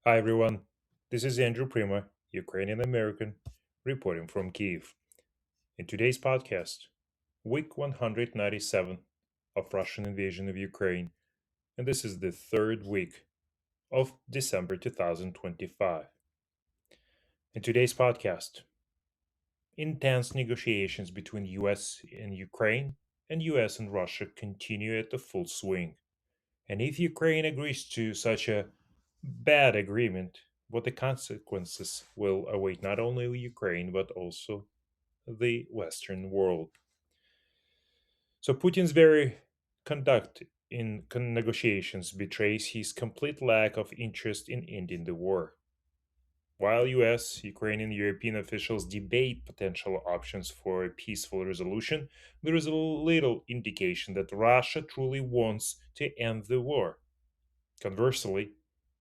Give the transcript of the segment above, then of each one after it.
Hi everyone, this is Andrew Prima, Ukrainian American, reporting from Kiev. In today's podcast, week 197 of Russian invasion of Ukraine, and this is the third week of December 2025. In today's podcast, intense negotiations between US and Ukraine and US and Russia continue at the full swing. And if Ukraine agrees to such a bad agreement, what the consequences will await not only Ukraine but also the Western world. So Putin's very conduct in negotiations betrays his complete lack of interest in ending the war. While US, Ukrainian, and European officials debate potential options for a peaceful resolution, there is little indication that Russia truly wants to end the war. Conversely,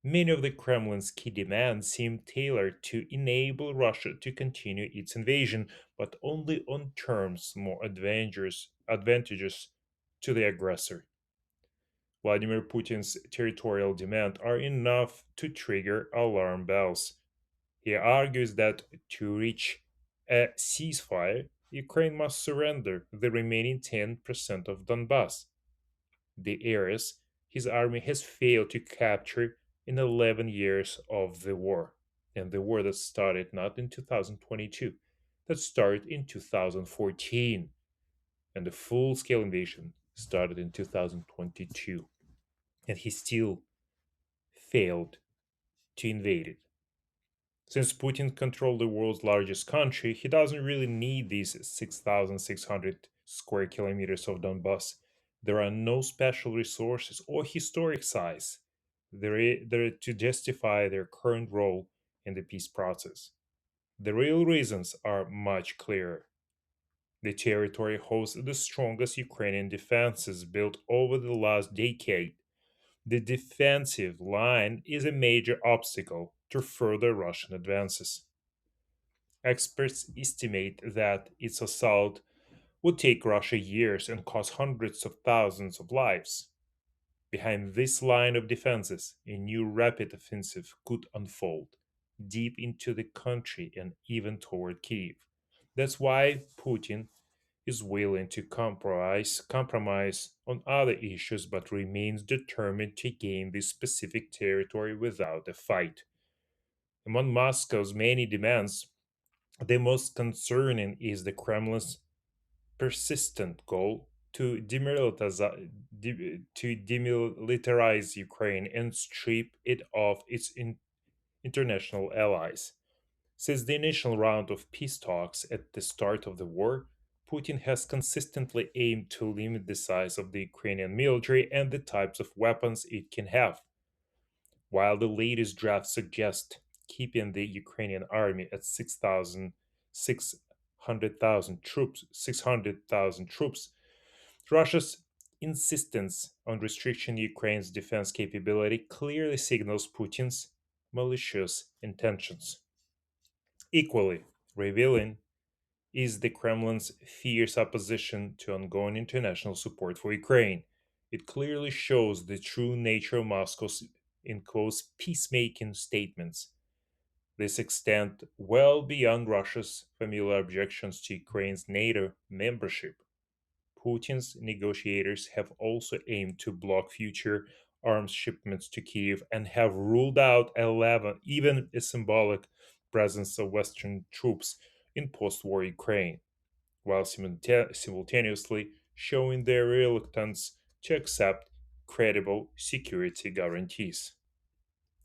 many of the Kremlin's key demands seem tailored to enable Russia to continue its invasion, but only on terms more advantageous to the aggressor. Vladimir Putin's territorial demands are enough to trigger alarm bells. He argues that to reach a ceasefire, Ukraine must surrender the remaining 10% of Donbass, the areas his army has failed to capture in 11 years of the war. And the war that started not in 2022, that started in 2014. And the full scale invasion started in 2022. And he still failed to invade it. Since Putin controlled the world's largest country, he doesn't really need these 6,600 square kilometers of Donbass. There are no special resources or historic size there to justify their current role in the peace process. The real reasons are much clearer. The territory hosts the strongest Ukrainian defenses built over the last decade. The defensive line is a major obstacle to further Russian advances. Experts estimate that its assault would take Russia years and cost hundreds of thousands of lives. Behind this line of defenses, a new rapid offensive could unfold deep into the country and even toward Kiev. That's why Putin is willing to compromise on other issues but remains determined to gain this specific territory without a fight. Among Moscow's many demands, the most concerning is the Kremlin's persistent goal to demilitarize Ukraine and strip it of its international allies. Since the initial round of peace talks at the start of the war, Putin has consistently aimed to limit the size of the Ukrainian military and the types of weapons it can have. While the latest draft suggests keeping the Ukrainian army at 600,000 troops, Russia's insistence on restricting Ukraine's defense capability clearly signals Putin's malicious intentions. Equally revealing is the Kremlin's fierce opposition to ongoing international support for Ukraine. It clearly shows the true nature of Moscow's in quotes peacemaking statements. This extend well beyond Russia's familiar objections to Ukraine's NATO membership. Putin's negotiators have also aimed to block future arms shipments to Kiev and have ruled out 11, even a symbolic presence of Western troops in post war Ukraine, while simultaneously showing their reluctance to accept credible security guarantees.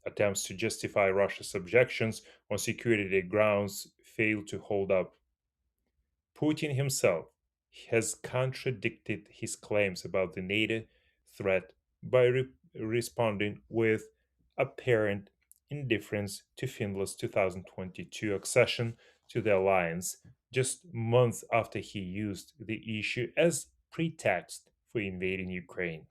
Attempts to justify Russia's objections on security grounds fail to hold up. Putin himself has contradicted his claims about the NATO threat by responding with apparent indifference to Finland's 2022 accession to the alliance, just months after he used the issue as pretext for invading Ukraine.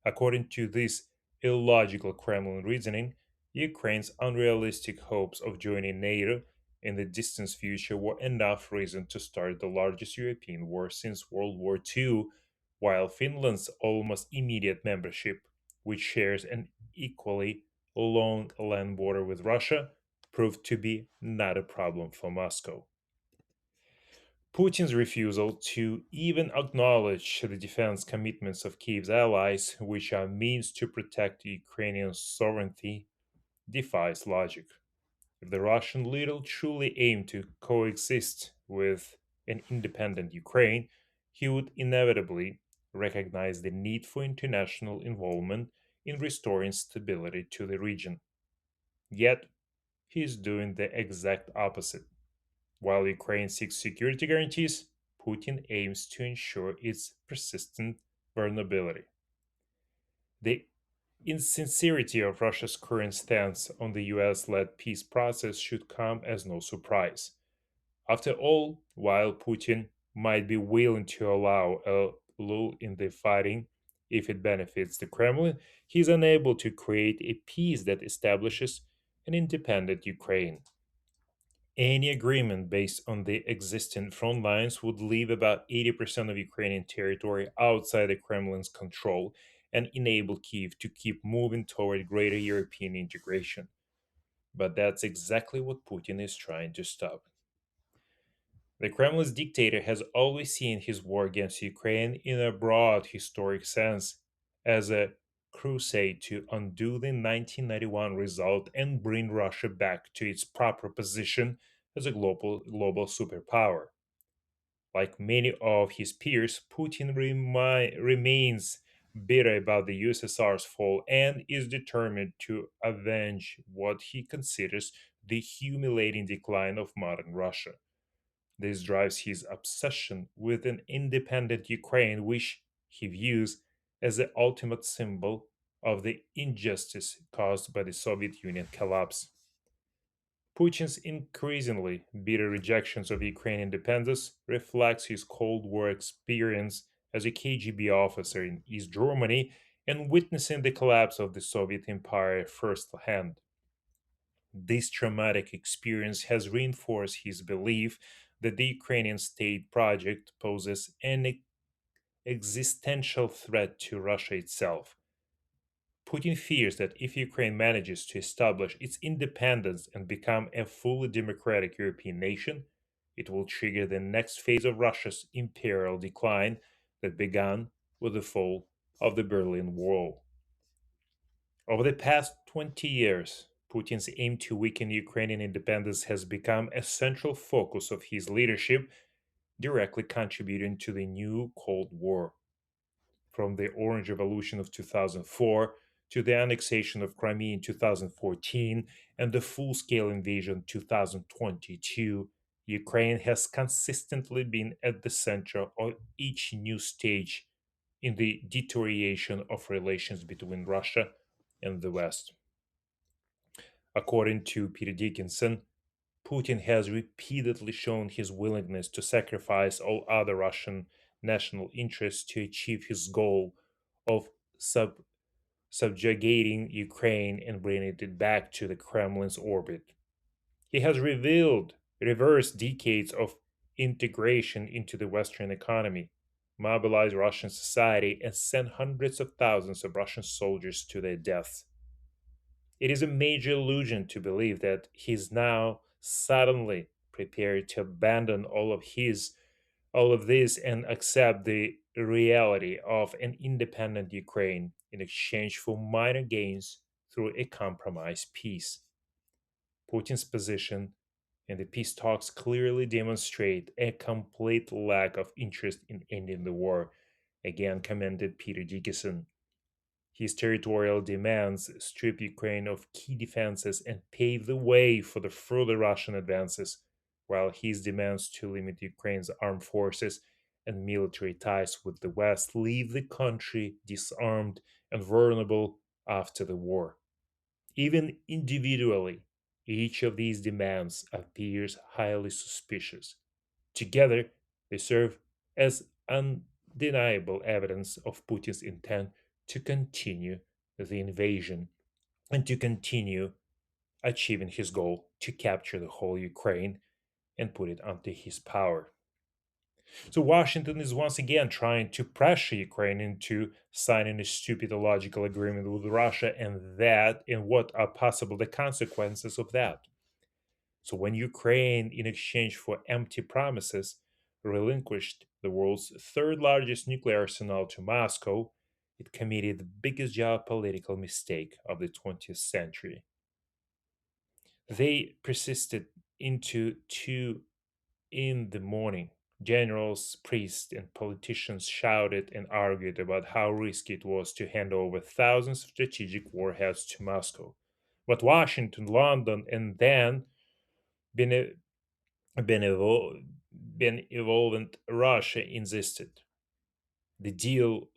According to this illogical Kremlin reasoning, Ukraine's unrealistic hopes of joining NATO in the distant future were enough reason to start the largest European war since World War II, while Finland's almost immediate membership, which shares an equally long land border with Russia proved to be not a problem for Moscow. Putin's refusal to even acknowledge the defense commitments of Kiev's allies, which are means to protect Ukrainian sovereignty, defies logic. If the Russian leader truly aimed to coexist with an independent Ukraine, he would inevitably recognize the need for international involvement in restoring stability to the region. Yet, he is doing the exact opposite. While Ukraine seeks security guarantees, Putin aims to ensure its persistent vulnerability. The insincerity of Russia's current stance on the US led peace process should come as no surprise. After all, while Putin might be willing to allow a lull in the fighting if it benefits the Kremlin, he is unable to create a peace that establishes an independent Ukraine. Any agreement based on the existing front lines would leave about 80% of Ukrainian territory outside the Kremlin's control and enable Kiev to keep moving toward greater European integration. But that's exactly what Putin is trying to stop. The Kremlin's dictator has always seen his war against Ukraine in a broad historic sense as a crusade to undo the 1991 result and bring Russia back to its proper position as a global superpower. Like many of his peers, Putin remains bitter about the USSR's fall and is determined to avenge what he considers the humiliating decline of modern Russia. This drives his obsession with an independent Ukraine, which he views as the ultimate symbol of the injustice caused by the Soviet Union collapse. Putin's increasingly bitter rejections of Ukrainian independence reflects his Cold War experience as a KGB officer in East Germany and witnessing the collapse of the Soviet Empire firsthand. This traumatic experience has reinforced his belief that the Ukrainian state project poses an existential threat to Russia itself. Putin fears that if Ukraine manages to establish its independence and become a fully democratic European nation, it will trigger the next phase of Russia's imperial decline that began with the fall of the Berlin Wall. Over the past 20 years, Putin's aim to weaken Ukrainian independence has become a central focus of his leadership, directly contributing to the new Cold War. From the Orange Revolution of 2004 to the annexation of Crimea in 2014 and the full scale invasion in 2022, Ukraine has consistently been at the center of each new stage in the deterioration of relations between Russia and the West. According to Peter Dickinson, Putin has repeatedly shown his willingness to sacrifice all other Russian national interests to achieve his goal of subjugating Ukraine and bringing it back to the Kremlin's orbit. He has reversed decades of integration into the Western economy, mobilized Russian society, and sent hundreds of thousands of Russian soldiers to their deaths. It is a major illusion to believe that he is now suddenly prepared to abandon all of this and accept the reality of an independent Ukraine in exchange for minor gains through a compromise peace. Putin's position in the peace talks clearly demonstrate a complete lack of interest in ending the war, again commented Peter Dickinson. His territorial demands strip Ukraine of key defenses and pave the way for the further Russian advances, while his demands to limit Ukraine's armed forces and military ties with the West leave the country disarmed and vulnerable after the war. Even individually, each of these demands appears highly suspicious. Together, they serve as undeniable evidence of Putin's intent to continue the invasion and to continue achieving his goal to capture the whole Ukraine and put it under his power. So Washington is once again trying to pressure Ukraine into signing a stupid illogical agreement with Russia, and what are possible the consequences of that. So when Ukraine, in exchange for empty promises, relinquished the world's third largest nuclear arsenal to Moscow, it committed the biggest geopolitical mistake of the 20th century. They persisted into 2 in the morning. Generals, priests, and politicians shouted and argued about how risky it was to hand over thousands of strategic warheads to Moscow. But Washington, London, and then Bene- benevolent Russia insisted. The deal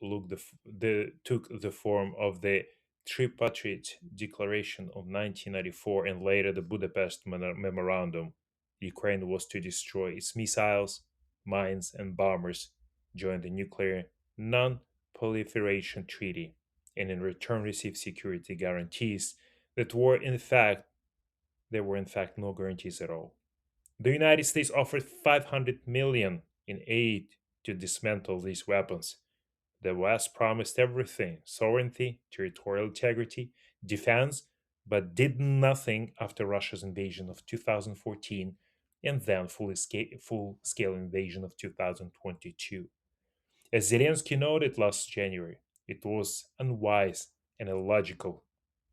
took the form of the Tripartite Declaration of 1994 and later the Budapest Memorandum. Ukraine was to destroy its missiles, mines, and bombers, join the Nuclear Non Proliferation Treaty, and in return receive security guarantees that there were in fact no guarantees at all. The United States offered 500 million in aid to dismantle these weapons. The West promised everything: sovereignty, territorial integrity, defense, but did nothing after Russia's invasion of 2014 and then full scale invasion of 2022. As Zelensky noted last January, it was unwise and illogical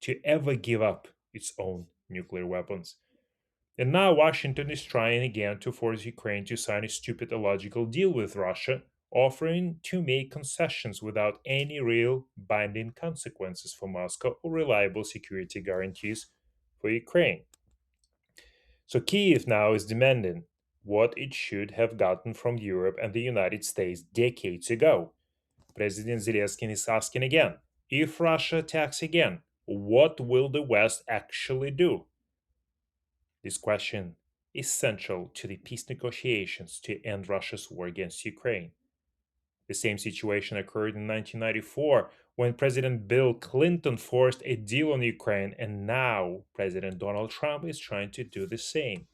to ever give up its own nuclear weapons. And now Washington is trying again to force Ukraine to sign a stupid illogical deal with Russia, offering to make concessions without any real binding consequences for Moscow or reliable security guarantees for Ukraine. So Kiev now is demanding what it should have gotten from Europe and the United States decades ago. President Zelensky is asking again, if Russia attacks again, what will the West actually do? This question is central to the peace negotiations to end Russia's war against Ukraine. The same situation occurred in 1994 when President Bill Clinton forced a deal on Ukraine, and now President Donald Trump is trying to do the same.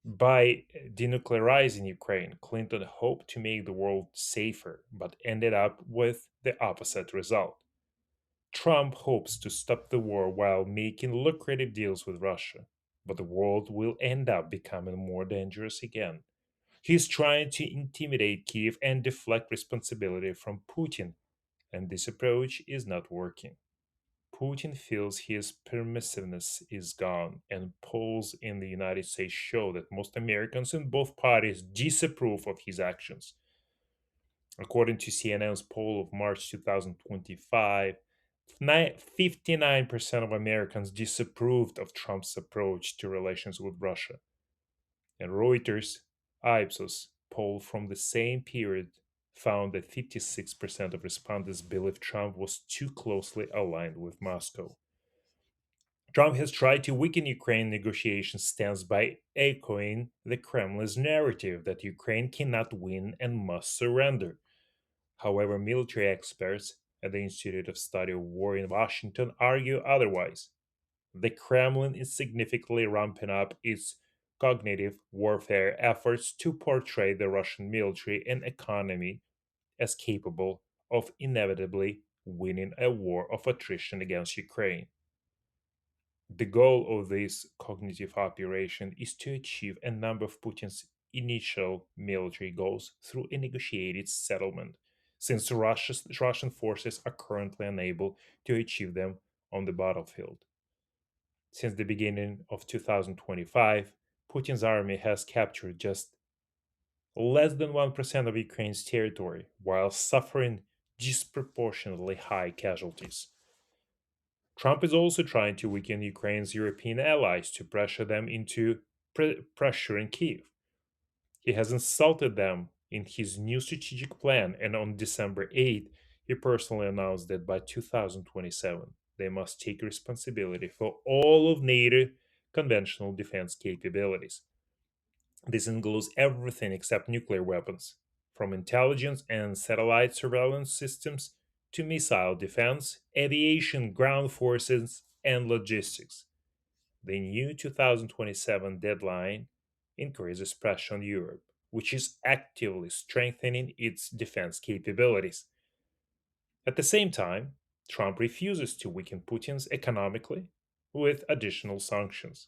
By denuclearizing Ukraine, Clinton hoped to make the world safer, but ended up with the opposite result. Trump hopes to stop the war while making lucrative deals with Russia, but the world will end up becoming more dangerous again. He's trying to intimidate Kiev and deflect responsibility from Putin, and this approach is not working. Putin feels his permissiveness is gone, and polls in the United States show that most Americans in both parties disapprove of his actions. According to CNN's poll of March 2025, 59% of Americans disapproved of Trump's approach to relations with Russia. And Reuters Ipsos poll from the same period found that 56% of respondents believed Trump was too closely aligned with Moscow. Trump has tried to weaken Ukraine negotiation stance by echoing the Kremlin's narrative that Ukraine cannot win and must surrender. However, military experts at the Institute of Study of War in Washington argue otherwise. The Kremlin is significantly ramping up its cognitive warfare efforts to portray the Russian military and economy as capable of inevitably winning a war of attrition against Ukraine. The goal of this cognitive operation is to achieve a number of Putin's initial military goals through a negotiated settlement, since Russian forces are currently unable to achieve them on the battlefield. Since the beginning of 2025, Putin's army has captured just less than 1% of Ukraine's territory while suffering disproportionately high casualties. Trump is also trying to weaken Ukraine's European allies to pressure them into pressuring Kiev. He has insulted them in his new strategic plan, and on December 8th, he personally announced that by 2027, they must take responsibility for all of NATO conventional defense capabilities. This includes everything except nuclear weapons, from intelligence and satellite surveillance systems to missile defense, aviation, ground forces, and logistics. The new 2027 deadline increases pressure on Europe, which is actively strengthening its defense capabilities. At the same time, Trump refuses to weaken Putin's economically with additional sanctions.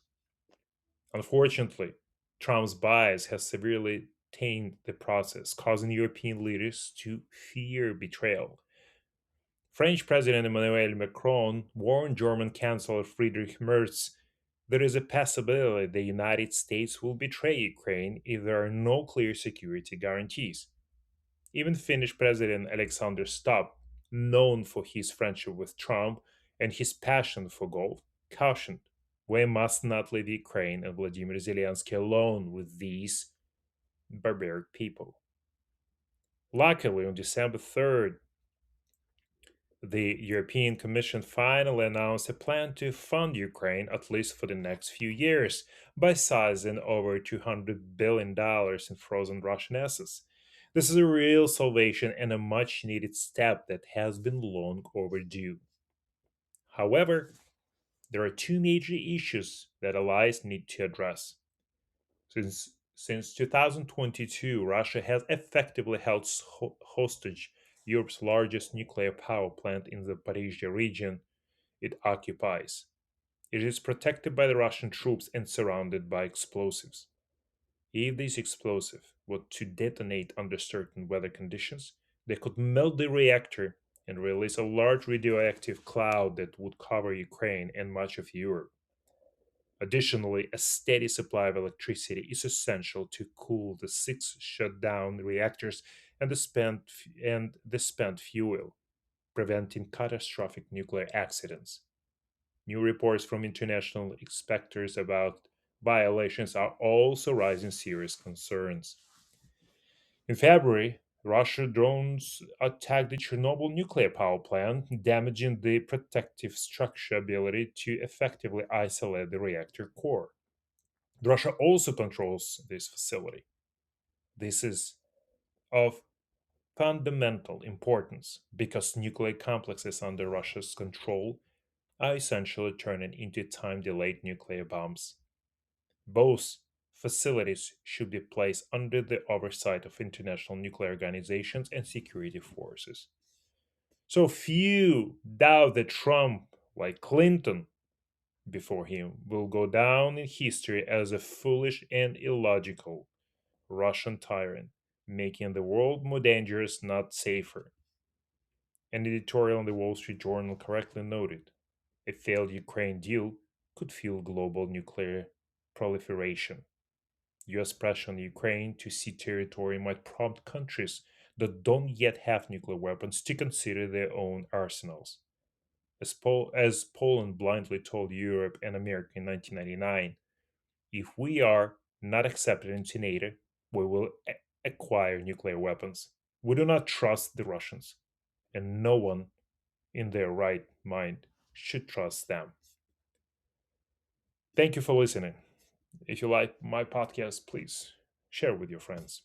Unfortunately, Trump's bias has severely tainted the process, causing European leaders to fear betrayal. French President Emmanuel Macron warned German Chancellor Friedrich Merz there is a possibility the United States will betray Ukraine if there are no clear security guarantees. Even Finnish President Alexander Stubb, known for his friendship with Trump and his passion for golf, cautioned we must not leave Ukraine and Vladimir Zelensky alone with these barbaric people. Luckily, on December 3rd, the European Commission finally announced a plan to fund Ukraine at least for the next few years by seizing over $200 billion in frozen Russian assets. This is a real salvation and a much needed step that has been long overdue. However, there are two major issues that allies need to address. Since 2022, Russia has effectively held hostage Europe's largest nuclear power plant in the Zaporizhia region it occupies. It is protected by the Russian troops and surrounded by explosives. If these explosives were to detonate under certain weather conditions, they could melt the reactor and release a large radioactive cloud that would cover Ukraine and much of Europe. Additionally, a steady supply of electricity is essential to cool the six shut down reactors and the spent fuel, preventing catastrophic nuclear accidents. New reports from international inspectors about violations are also raising serious concerns. In February, Russia drones attacked the Chernobyl nuclear power plant, damaging the protective structure ability to effectively isolate the reactor core. Russia also controls this facility. This is of fundamental importance because nuclear complexes under Russia's control are essentially turning into time delayed nuclear bombs. Both facilities should be placed under the oversight of international nuclear organizations and security forces. So few doubt that Trump, like Clinton before him, will go down in history as a foolish and illogical Russian tyrant, making the world more dangerous, not safer. An editorial in the Wall Street Journal correctly noted a failed Ukraine deal could fuel global nuclear proliferation. US pressure on Ukraine to cede territory might prompt countries that don't yet have nuclear weapons to consider their own arsenals. As Poland blindly told Europe and America in 1999, if we are not accepted into NATO, we will acquire nuclear weapons. We do not trust the Russians, and no one in their right mind should trust them. Thank you for listening. If you like my podcast, please share with your friends.